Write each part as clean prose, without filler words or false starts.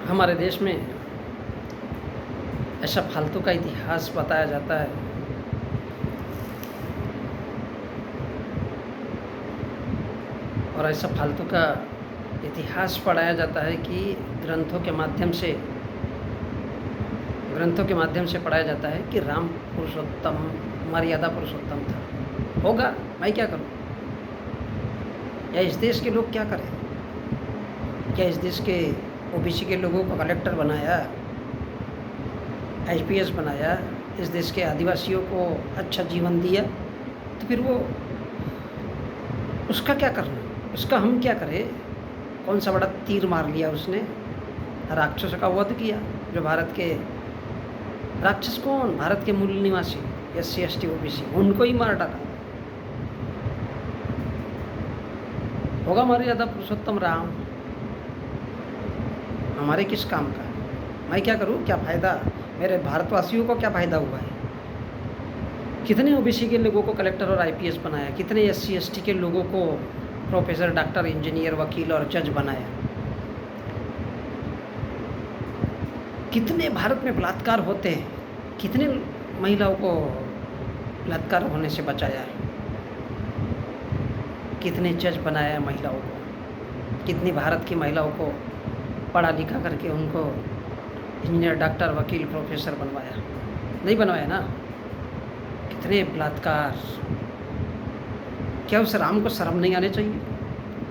हमारे देश में ऐसा फालतू का इतिहास बताया जाता है और ऐसा फालतू का इतिहास पढ़ाया जाता है कि ग्रंथों के माध्यम से पढ़ाया जाता है कि राम पुरुषोत्तम, मर्यादा पुरुषोत्तम था। होगा, मैं क्या करूं? या इस देश के लोग क्या करें? क्या इस देश के ओबीसी के लोगों को कलेक्टर बनाया, आईपीएस बनाया, इस देश के आदिवासियों को अच्छा जीवन दिया, तो फिर वो उसका क्या करना? उसका हम क्या करें? कौन सा बड़ा तीर मार लिया उसने? राक्षसों का वध किया। जो भारत के राक्षस कौन? भारत के मूल निवासी SC ST OBC, उनको ही मार डाला। होगा मर्यादा पुरुषोत्तम राम, हमारे किस काम का? मैं क्या करूं? क्या फ़ायदा? मेरे भारतवासियों को क्या फ़ायदा हुआ है? कितने ओबीसी के लोगों को कलेक्टर और आईपीएस बनाया? कितने SC ST के लोगों को प्रोफेसर, डॉक्टर, इंजीनियर, वकील और जज बनाया? कितने भारत में बलात्कार होते हैं? कितने महिलाओं को बलात्कार होने से बचाया है? कितने जज बनाया है महिलाओं को? कितनी भारत की महिलाओं को पढ़ा लिखा करके उनको इंजीनियर, डॉक्टर, वकील, प्रोफेसर बनवाया? नहीं बनवाया ना। कितने बलात्कार। क्या उस राम को शर्म नहीं आने चाहिए?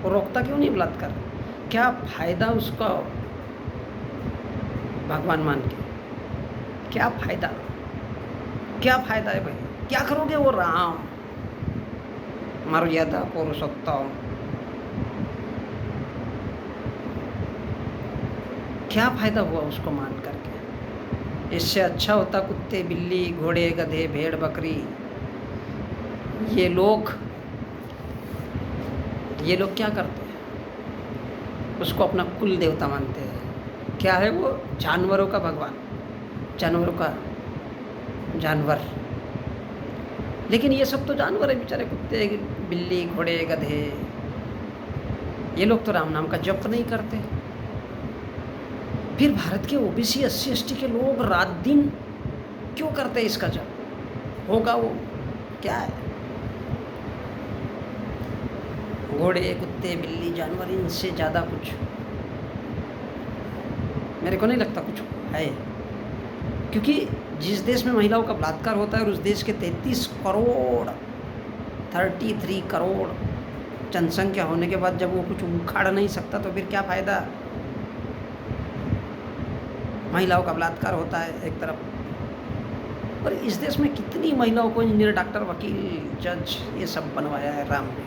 वो रोकता क्यों नहीं बलात्कार? क्या फ़ायदा उसका भगवान मान के? क्या फ़ायदा? क्या फ़ायदा है भाई? क्या करोगे? वो राम, मर्यादा पुरुषोत्तम, क्या फ़ायदा हुआ उसको मान करके? इससे अच्छा होता कुत्ते, बिल्ली, घोड़े, गधे, भेड़, बकरी, ये लोग क्या करते हैं? उसको अपना कुल देवता मानते हैं। क्या है वो? जानवरों का भगवान, जानवरों का जानवर। लेकिन ये सब तो जानवर है बेचारे, कुत्ते, बिल्ली, घोड़े, गधे। ये लोग तो राम नाम का जप नहीं करते। फिर भारत के ओबीसी, SC ST के लोग रात दिन क्यों करते हैं इसका जप? होगा वो क्या है? घोड़े, कुत्ते, बिल्ली, जानवर, इनसे ज़्यादा कुछ मेरे को नहीं लगता कुछ है। क्योंकि जिस देश में महिलाओं का बलात्कार होता है और उस देश के 33 करोड़ जनसंख्या होने के बाद जब वो कुछ उखाड़ नहीं सकता तो फिर क्या फ़ायदा? महिलाओं का बलात्कार होता है एक तरफ, और इस देश में कितनी महिलाओं को इंजीनियर, डॉक्टर, वकील, जज ये सब बनवाया है राम ने।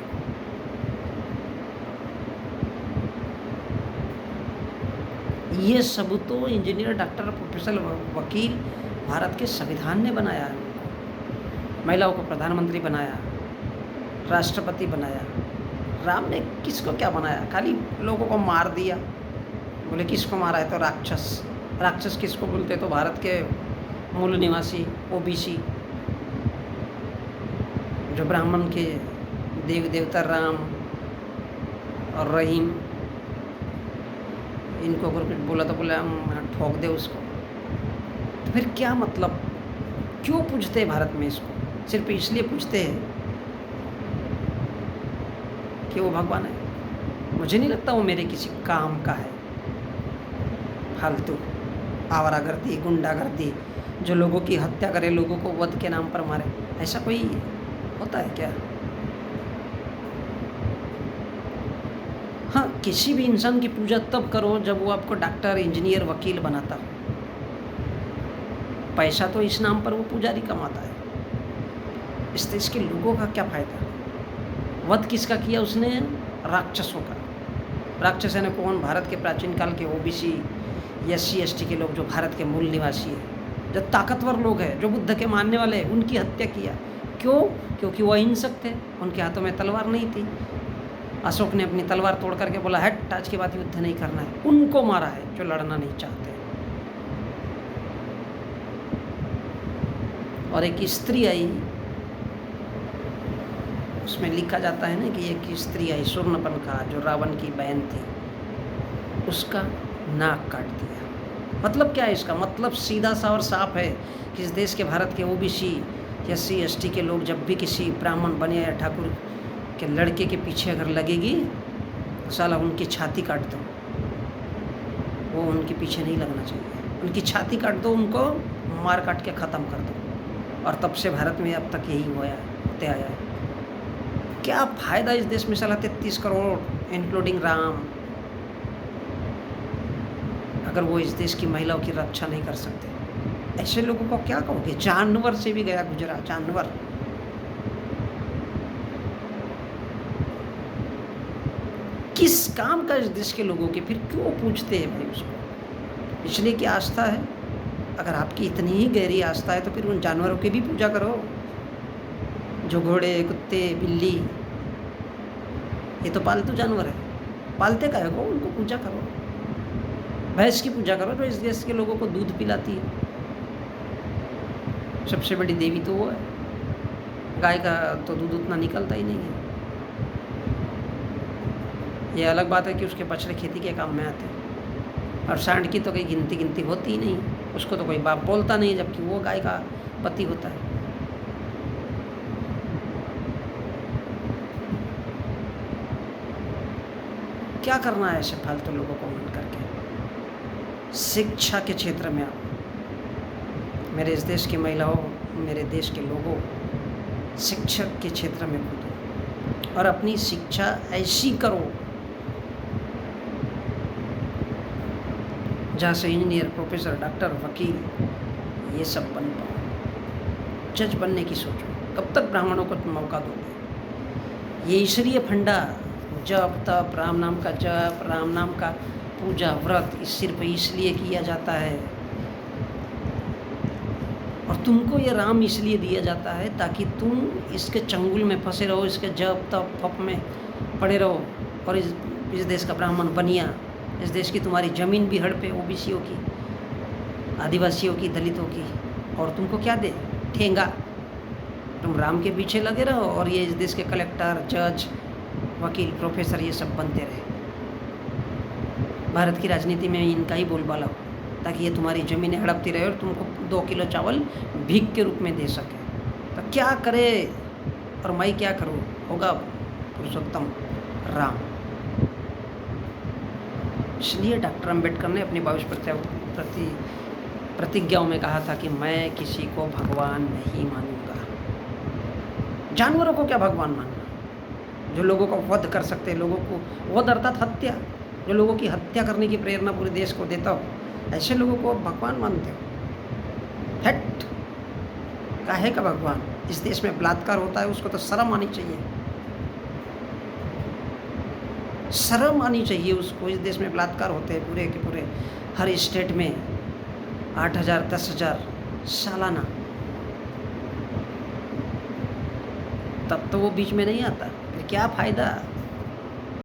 ये सब तो इंजीनियर, डॉक्टर, प्रोफेसर, वकील भारत के संविधान ने बनाया है। महिलाओं को प्रधानमंत्री बनाया, राष्ट्रपति बनाया। राम ने किसको क्या बनाया? खाली लोगों को मार दिया। बोले किसको मारा है? तो राक्षस। राक्षस किसको बोलते? तो भारत के मूल निवासी ओबीसी, जो ब्राह्मण के देव देवता राम और रहीम, इनको अगर कुछ बोला तो बोला हम ठोक दे उसको। तो फिर क्या मतलब? क्यों पूछते हैं भारत में इसको? सिर्फ इसलिए पूछते हैं कि वो भगवान है। मुझे नहीं लगता वो मेरे किसी काम का है। फालतू आवारागर्दी, गुंडागर्दी, जो लोगों की हत्या करे, लोगों को वध के नाम पर मारे, ऐसा कोई होता है क्या? हाँ, किसी भी इंसान की पूजा तब करो जब वो आपको डॉक्टर, इंजीनियर, वकील बनाता हो। पैसा तो इस नाम पर वो पुजारी कमाता है। इस देश के लोगों का क्या फ़ायदा? वध किसका किया उसने? राक्षसों का। राक्षस है ना कौन? भारत के प्राचीन काल के ओबीसी, SC ST के लोग, जो भारत के मूल निवासी हैं, जो ताकतवर लोग हैं, जो बुद्ध के मानने वाले हैं, उनकी हत्या किया। क्यों? क्योंकि वो अहिंसक थे, उनके हाथों में तलवार नहीं थी। अशोक ने अपनी तलवार तोड़ करके बोला हट, आज के बाद युद्ध नहीं करना है। उनको मारा है जो लड़ना नहीं चाहते। और एक स्त्री आई, उसमें लिखा जाता है ना कि एक स्त्री आई, शूर्पणखा, जो रावण की बहन थी, उसका नाक काट दिया। मतलब क्या है इसका? मतलब सीधा सा और साफ है कि इस देश के, भारत के ओबीसी, एससी एसटी के लोग जब भी किसी ब्राह्मण बने या ठाकुर के लड़के के पीछे अगर लगेगी तो साला उनकी छाती काट दो। वो उनके पीछे नहीं लगना चाहिए, उनकी छाती काट दो, उनको मार काट के ख़त्म कर दो। और तब से भारत में अब तक यही होते आया है। क्या फ़ायदा इस देश में साला 33 करोड़ इंक्लूडिंग राम, अगर वो इस देश की महिलाओं की रक्षा नहीं कर सकते? ऐसे लोगों को क्या कहोगे? जानवर से भी गया गुजरा, जानवर। किस काम का इस देश के लोगों के? फिर क्यों पूछते हैं भाई उसको? इसलिए कि आस्था है। अगर आपकी इतनी ही गहरी आस्था है तो फिर उन जानवरों की भी पूजा करो, जो घोड़े, कुत्ते, बिल्ली, ये तो पालतू जानवर है। पालते काहे को? उनको पूजा करो। भैंस की पूजा करो जो इस देश के लोगों को दूध पिलाती है। सबसे बड़ी देवी तो वो है। गाय का तो दूध उतना निकलता ही नहीं है। ये अलग बात है कि उसके बछड़े खेती के काम में आते हैं, और सांड की तो कोई गिनती होती ही नहीं, उसको तो कोई बाप बोलता नहीं, जबकि वो गाय का पति होता है। क्या करना है ऐसे फालतू लोगों को मन करके? शिक्षा के क्षेत्र में आओ। मेरे इस देश की महिलाओं, मेरे देश के लोगों, शिक्षक के क्षेत्र में कूदो और अपनी शिक्षा ऐसी करो जहाँ से इंजीनियर, प्रोफेसर, डॉक्टर, वकील ये सब बन पाओ। जज बनने की सोचो। कब तक ब्राह्मणों को मौका दोगे? ये ईश्वरीय फंडा, जप तप, राम नाम का जप, राम नाम का पूजा व्रत सिर्फ इसलिए किया जाता है, और तुमको ये राम इसलिए दिया जाता है ताकि तुम इसके चंगुल में फंसे रहो, इसके जप तप फप में पड़े रहो, और इस देश का ब्राह्मण बनिया, इस देश की तुम्हारी ज़मीन भी हड़पे ओबीसीओं की, आदिवासियों की, दलितों की, और तुमको क्या दे? ठेंगा। तुम राम के पीछे लगे रहो और ये इस देश के कलेक्टर, जज, वकील, प्रोफेसर ये सब बनते रहे। भारत की राजनीति में इनका ही बोलबाला हो, ताकि ये तुम्हारी ज़मीनें हड़पती रहे और तुमको 2 किलो चावल भीख के रूप में दे सके। तो क्या करे और मैं क्या करूँ? होगा पुरुषोत्तम राम। इसलिए डॉक्टर अम्बेडकर ने अपनी 22 प्रतिज्ञाओं में कहा था कि मैं किसी को भगवान नहीं मानूंगा। जानवरों को क्या भगवान मानना, जो लोगों को वध कर सकते हैं, लोगों को वध अर्थात हत्या, जो लोगों की हत्या करने की प्रेरणा पूरे देश को देता हो, ऐसे लोगों को भगवान मानते हो? हट! काहे का भगवान? इस देश में बलात्कार होता है, उसको तो शर्म आनी चाहिए, शर्म आनी चाहिए उसको। इस देश में बलात्कार होते हैं पूरे के पूरे, हर स्टेट में 8,000 10,000 सालाना, तब तो वो बीच में नहीं आता। फिर क्या फ़ायदा?